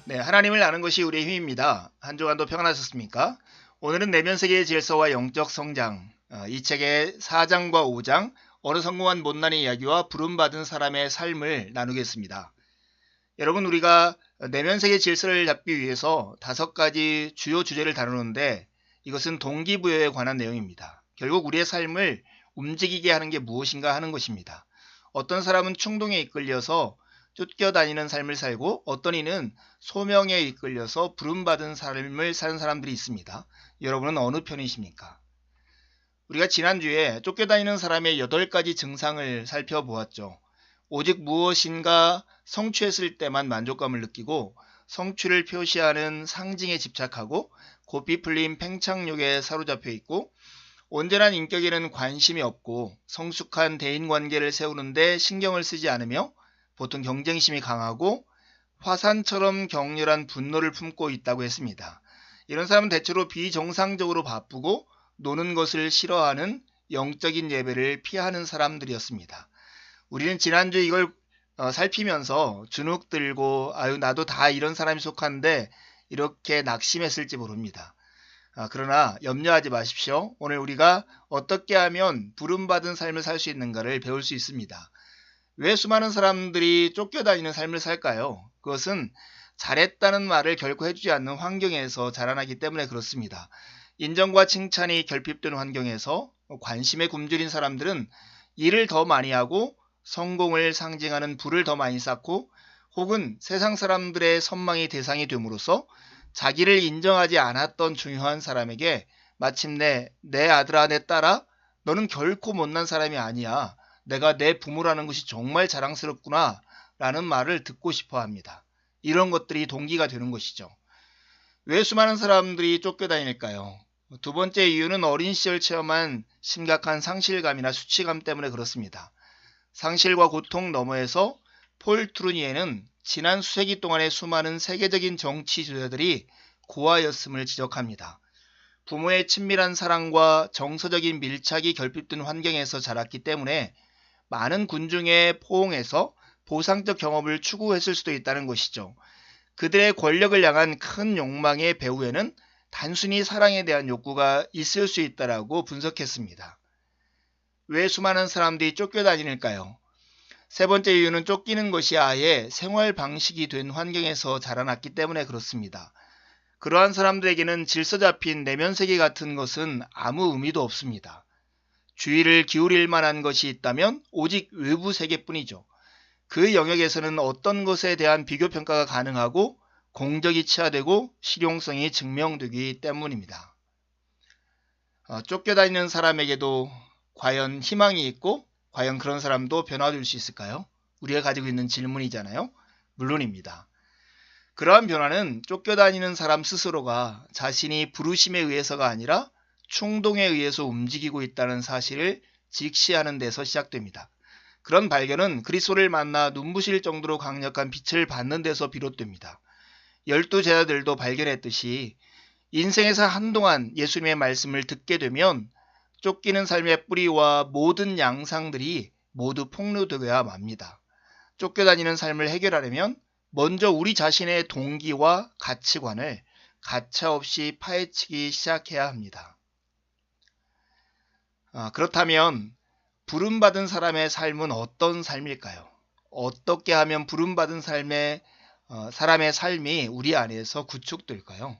네, 하나님을 아는 것이 우리의 힘입니다. 한 주간도 평안하셨습니까? 오늘은 내면 세계의 질서와 영적 성장, 이 책의 4장과 5장, 어느 성공한 못난의 이야기와 부름받은 사람의 삶을 나누겠습니다. 여러분, 우리가 내면 세계 질서를 잡기 위해서 5가지 주요 주제를 다루는데 이것은 동기부여에 관한 내용입니다. 결국 우리의 삶을 움직이게 하는 게 무엇인가 하는 것입니다. 어떤 사람은 충동에 이끌려서 쫓겨다니는 삶을 살고 어떤 이는 소명에 이끌려서 부름받은 삶을 사는 사람들이 있습니다. 여러분은 어느 편이십니까? 우리가 지난주에 쫓겨다니는 사람의 8가지 증상을 살펴보았죠. 오직 무엇인가 성취했을 때만 만족감을 느끼고 성취를 표시하는 상징에 집착하고 고삐 풀린 팽창욕에 사로잡혀 있고 온전한 인격에는 관심이 없고 성숙한 대인관계를 세우는데 신경을 쓰지 않으며 보통 경쟁심이 강하고 화산처럼 격렬한 분노를 품고 있다고 했습니다. 이런 사람은 대체로 비정상적으로 바쁘고 노는 것을 싫어하는 영적인 예배를 피하는 사람들이었습니다. 우리는 지난주 이걸 살피면서 주눅 들고 아유 나도 다 이런 사람이 속한데 이렇게 낙심했을지 모릅니다. 그러나 염려하지 마십시오. 오늘 우리가 어떻게 하면 부름받은 삶을 살 수 있는가를 배울 수 있습니다. 왜 수많은 사람들이 쫓겨다니는 삶을 살까요? 그것은 잘했다는 말을 결코 해주지 않는 환경에서 자라나기 때문에 그렇습니다. 인정과 칭찬이 결핍된 환경에서 관심에 굶주린 사람들은 일을 더 많이 하고 성공을 상징하는 부를 더 많이 쌓고 혹은 세상 사람들의 선망의 대상이 됨으로써 자기를 인정하지 않았던 중요한 사람에게 마침내 내 아들아 내 딸아 너는 결코 못난 사람이 아니야. 내가 내 부모라는 것이 정말 자랑스럽구나 라는 말을 듣고 싶어 합니다. 이런 것들이 동기가 되는 것이죠. 왜 수많은 사람들이 쫓겨다닐까요? 두 번째 이유는 어린 시절 체험한 심각한 상실감이나 수치감 때문에 그렇습니다. 상실과 고통 너머에서 폴 트루니에는 지난 수세기 동안의 수많은 세계적인 정치 주자들이 고아였음을 지적합니다. 부모의 친밀한 사랑과 정서적인 밀착이 결핍된 환경에서 자랐기 때문에 많은 군중에 포옹해서 보상적 경험을 추구했을 수도 있다는 것이죠. 그들의 권력을 향한 큰 욕망의 배후에는 단순히 사랑에 대한 욕구가 있을 수 있다라고 분석했습니다. 왜 수많은 사람들이 쫓겨다닐까요? 세 번째 이유는 쫓기는 것이 아예 생활 방식이 된 환경에서 자라났기 때문에 그렇습니다. 그러한 사람들에게는 질서 잡힌 내면 세계 같은 것은 아무 의미도 없습니다. 주의를 기울일 만한 것이 있다면 오직 외부 세계뿐이죠. 그 영역에서는 어떤 것에 대한 비교 평가가 가능하고 공적이 치하되고 실용성이 증명되기 때문입니다. 쫓겨다니는 사람에게도 과연 희망이 있고 과연 그런 사람도 변화될 수 있을까요? 우리가 가지고 있는 질문이잖아요. 물론입니다. 그러한 변화는 쫓겨다니는 사람 스스로가 자신이 부르심에 의해서가 아니라 충동에 의해서 움직이고 있다는 사실을 직시하는 데서 시작됩니다. 그런 발견은 그리스도를 만나 눈부실 정도로 강력한 빛을 받는 데서 비롯됩니다. 12제자들도 발견했듯이 인생에서 한동안 예수님의 말씀을 듣게 되면 쫓기는 삶의 뿌리와 모든 양상들이 모두 폭로되어야 맙니다. 쫓겨다니는 삶을 해결하려면 먼저 우리 자신의 동기와 가치관을 가차없이 파헤치기 시작해야 합니다. 그렇다면 부름받은 사람의 삶은 어떤 삶일까요? 어떻게 하면 부름받은 사람의 삶이 우리 안에서 구축될까요?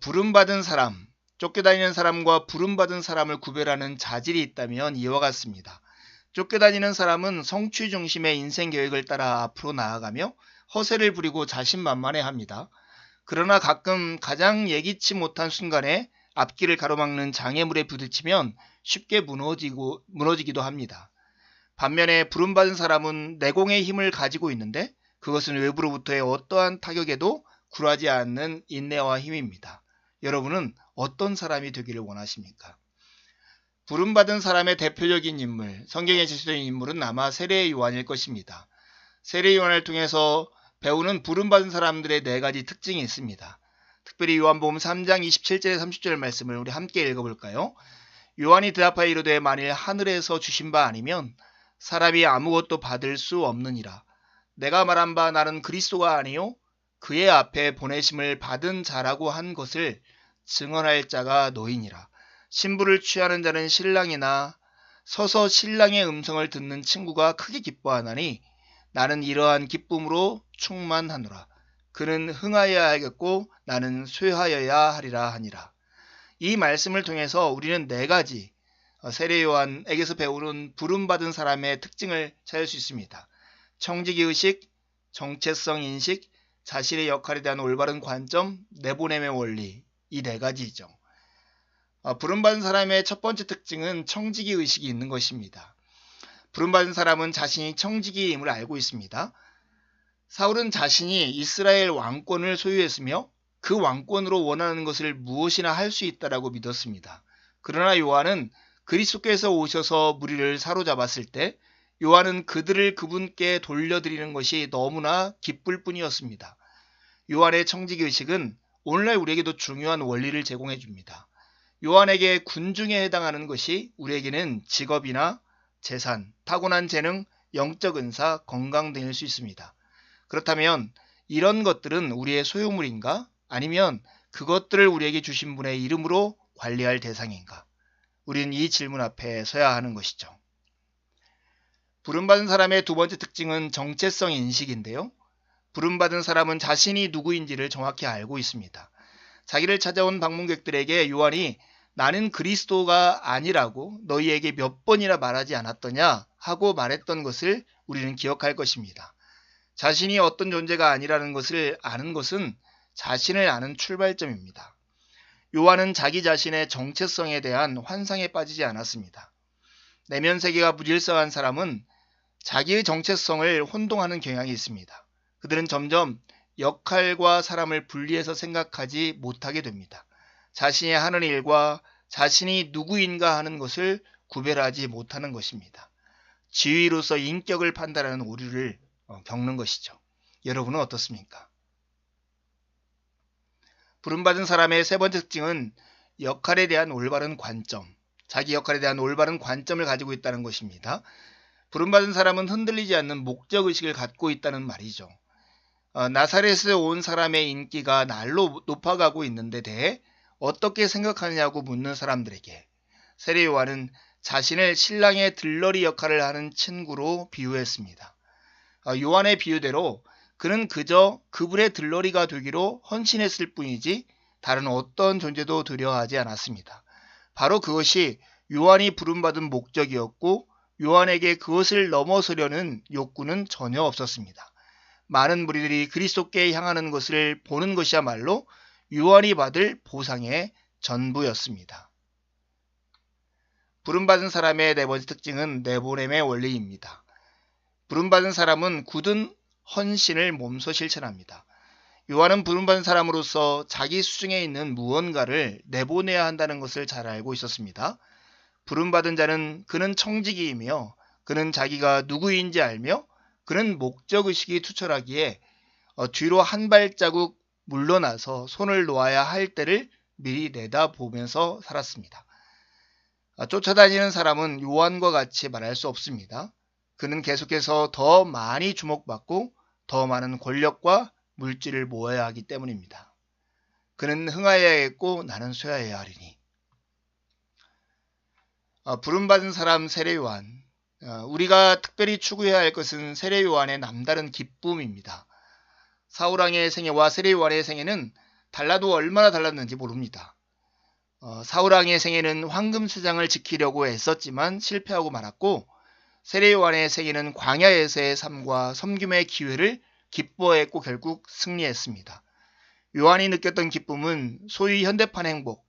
부름받은 사람, 쫓겨다니는 사람과 부름받은 사람을 구별하는 자질이 있다면 이와 같습니다. 쫓겨다니는 사람은 성취 중심의 인생 계획을 따라 앞으로 나아가며 허세를 부리고 자신만만해합니다. 그러나 가끔 가장 예기치 못한 순간에 앞길을 가로막는 장애물에 부딪히면 쉽게 무너지기도 합니다. 반면에 부름받은 사람은 내공의 힘을 가지고 있는데 그것은 외부로부터의 어떠한 타격에도 굴하지 않는 인내와 힘입니다. 여러분은 어떤 사람이 되기를 원하십니까? 부름받은 사람의 대표적인 인물, 성경에 제시된 인물은 아마 세례 요한일 것입니다. 세례 요한을 통해서 배우는 부름받은 사람들의 4가지 특징이 있습니다. 특별히 요한복음 3장 27절 30절 말씀을 우리 함께 읽어볼까요? 요한이 대답하여 이르되 만일 하늘에서 주신 바 아니면 사람이 아무것도 받을 수 없느니라. 내가 말한 바 나는 그리스도가 아니요 그의 앞에 보내심을 받은 자라고 한 것을 증언할 자가 너희니라. 신부를 취하는 자는 신랑이나 서서 신랑의 음성을 듣는 친구가 크게 기뻐하나니 나는 이러한 기쁨으로 충만하노라. 그는 흥하여야 하겠고 나는 쇠하여야 하리라 하니라. 이 말씀을 통해서 우리는 4가지 세례 요한에게서 배우는 부름받은 사람의 특징을 찾을 수 있습니다. 청지기의식, 정체성 인식, 자신의 역할에 대한 올바른 관점, 내보냄의 원리, 이 4가지죠. 부름받은 사람의 첫 번째 특징은 청지기의식이 있는 것입니다. 부름받은 사람은 자신이 청지기임을 알고 있습니다. 사울은 자신이 이스라엘 왕권을 소유했으며 그 왕권으로 원하는 것을 무엇이나 할 수 있다라고 믿었습니다. 그러나 요한은 그리스도께서 오셔서 무리를 사로잡았을 때 요한은 그들을 그분께 돌려드리는 것이 너무나 기쁠 뿐이었습니다. 요한의 청지기의식은 오늘날 우리에게도 중요한 원리를 제공해 줍니다. 요한에게 군중에 해당하는 것이 우리에게는 직업이나 재산, 타고난 재능, 영적 은사, 건강 등일 수 있습니다. 그렇다면 이런 것들은 우리의 소유물인가? 아니면 그것들을 우리에게 주신 분의 이름으로 관리할 대상인가? 우리는 이 질문 앞에 서야 하는 것이죠. 부름받은 사람의 두 번째 특징은 정체성 인식인데요. 부름받은 사람은 자신이 누구인지를 정확히 알고 있습니다. 자기를 찾아온 방문객들에게 요한이 나는 그리스도가 아니라고 너희에게 몇 번이나 말하지 않았더냐 하고 말했던 것을 우리는 기억할 것입니다. 자신이 어떤 존재가 아니라는 것을 아는 것은 자신을 아는 출발점입니다. 요한은 자기 자신의 정체성에 대한 환상에 빠지지 않았습니다. 내면 세계가 무질서한 사람은 자기의 정체성을 혼동하는 경향이 있습니다. 그들은 점점 역할과 사람을 분리해서 생각하지 못하게 됩니다. 자신이 하는 일과 자신이 누구인가 하는 것을 구별하지 못하는 것입니다. 지위로서 인격을 판단하는 오류를 겪는 것이죠. 여러분은 어떻습니까? 부름받은 사람의 세 번째 특징은 역할에 대한 올바른 관점, 자기 역할에 대한 올바른 관점을 가지고 있다는 것입니다. 부름받은 사람은 흔들리지 않는 목적의식을 갖고 있다는 말이죠. 나사렛에 온 사람의 인기가 날로 높아가고 있는데 대해 어떻게 생각하느냐고 묻는 사람들에게 세례 요한은 자신을 신랑의 들러리 역할을 하는 친구로 비유했습니다. 요한의 비유대로 그는 그저 그분의 들러리가 되기로 헌신했을 뿐이지 다른 어떤 존재도 되려 하지 않았습니다. 바로 그것이 요한이 부름받은 목적이었고 요한에게 그것을 넘어서려는 욕구는 전혀 없었습니다. 많은 무리들이 그리스도께 향하는 것을 보는 것이야말로 요한이 받을 보상의 전부였습니다. 부름받은 사람의 네 번째 특징은 내보냄의 원리입니다. 부름받은 사람은 굳은 헌신을 몸소 실천합니다. 요한은 부름받은 사람으로서 자기 수중에 있는 무언가를 내보내야 한다는 것을 잘 알고 있었습니다. 부름받은 자는 그는 청지기이며 그는 자기가 누구인지 알며 그는 목적의식이 투철하기에 뒤로 한 발자국 물러나서 손을 놓아야 할 때를 미리 내다보면서 살았습니다. 쫓아다니는 사람은 요한과 같이 말할 수 없습니다. 그는 계속해서 더 많이 주목받고 더 많은 권력과 물질을 모아야 하기 때문입니다. 그는 흥하여야겠고 나는 쇠하여야 하리니. 부름받은 사람 세례 요한. 우리가 특별히 추구해야 할 것은 세례 요한의 남다른 기쁨입니다. 사울왕의 생애와 세례 요한의 생애는 달라도 얼마나 달랐는지 모릅니다. 사울왕의 생애는 황금세장을 지키려고 애썼지만 실패하고 말았고 세례 요한의 생애는 광야에서의 삶과 섬김의 기회를 기뻐했고 결국 승리했습니다. 요한이 느꼈던 기쁨은 소위 현대판 행복,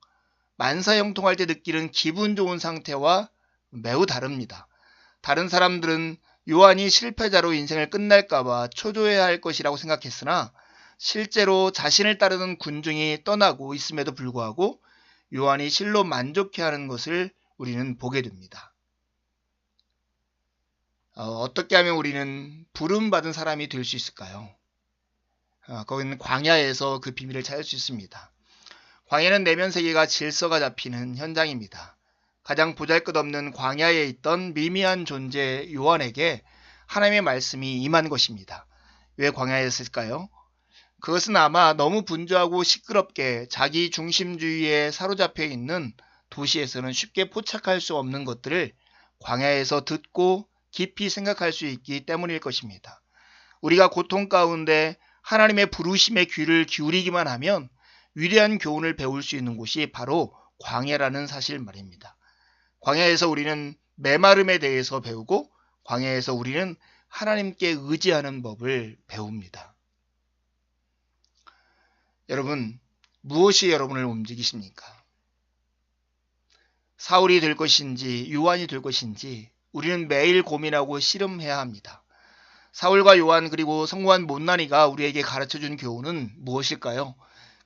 만사형통할 때 느끼는 기분 좋은 상태와 매우 다릅니다. 다른 사람들은 요한이 실패자로 인생을 끝날까봐 초조해야 할 것이라고 생각했으나 실제로 자신을 따르는 군중이 떠나고 있음에도 불구하고 요한이 실로 만족해하는 것을 우리는 보게 됩니다. 어떻게 하면 우리는 부름받은 사람이 될 수 있을까요? 거기는 광야에서 그 비밀을 찾을 수 있습니다. 광야는 내면 세계가 질서가 잡히는 현장입니다. 가장 보잘것없는 광야에 있던 미미한 존재 요한에게 하나님의 말씀이 임한 것입니다. 왜 광야였을까요? 그것은 아마 너무 분주하고 시끄럽게 자기 중심주의에 사로잡혀 있는 도시에서는 쉽게 포착할 수 없는 것들을 광야에서 듣고 깊이 생각할 수 있기 때문일 것입니다. 우리가 고통 가운데 하나님의 부르심에 귀를 기울이기만 하면 위대한 교훈을 배울 수 있는 곳이 바로 광야라는 사실 말입니다. 광야에서 우리는 메마름에 대해서 배우고 광야에서 우리는 하나님께 의지하는 법을 배웁니다. 여러분, 무엇이 여러분을 움직이십니까? 사울이 될 것인지 요한이 될 것인지 우리는 매일 고민하고 씨름해야 합니다. 사울과 요한 그리고 성공한 못난이가 우리에게 가르쳐준 교훈은 무엇일까요?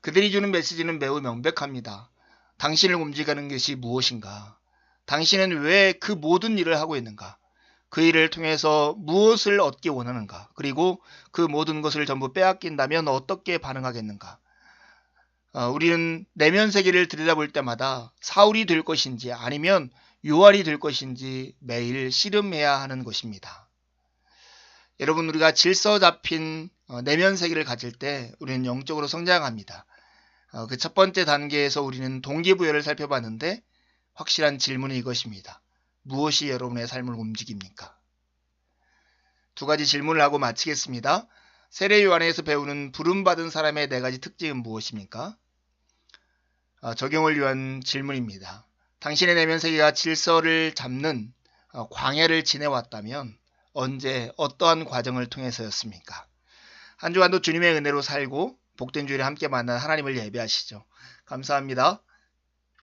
그들이 주는 메시지는 매우 명백합니다. 당신을 움직이는 것이 무엇인가? 당신은 왜 그 모든 일을 하고 있는가? 그 일을 통해서 무엇을 얻기 원하는가? 그리고 그 모든 것을 전부 빼앗긴다면 어떻게 반응하겠는가? 우리는 내면 세계를 들여다볼 때마다 사울이 될 것인지 아니면 요한이 될 것인지 매일 씨름해야 하는 것입니다. 여러분, 우리가 질서 잡힌 내면 세계를 가질 때 우리는 영적으로 성장합니다. 그 첫 번째 단계에서 우리는 동기부여를 살펴봤는데 확실한 질문은 이것입니다. 무엇이 여러분의 삶을 움직입니까? 두 가지 질문을 하고 마치겠습니다. 세례 요한에서 배우는 부름받은 사람의 네 가지 특징은 무엇입니까? 적용을 위한 질문입니다. 당신의 내면 세계가 질서를 잡는 광야를 지내왔다면 언제 어떠한 과정을 통해서였습니까? 한 주간도 주님의 은혜로 살고 복된 주일에 함께 만난 하나님을 예배하시죠. 감사합니다.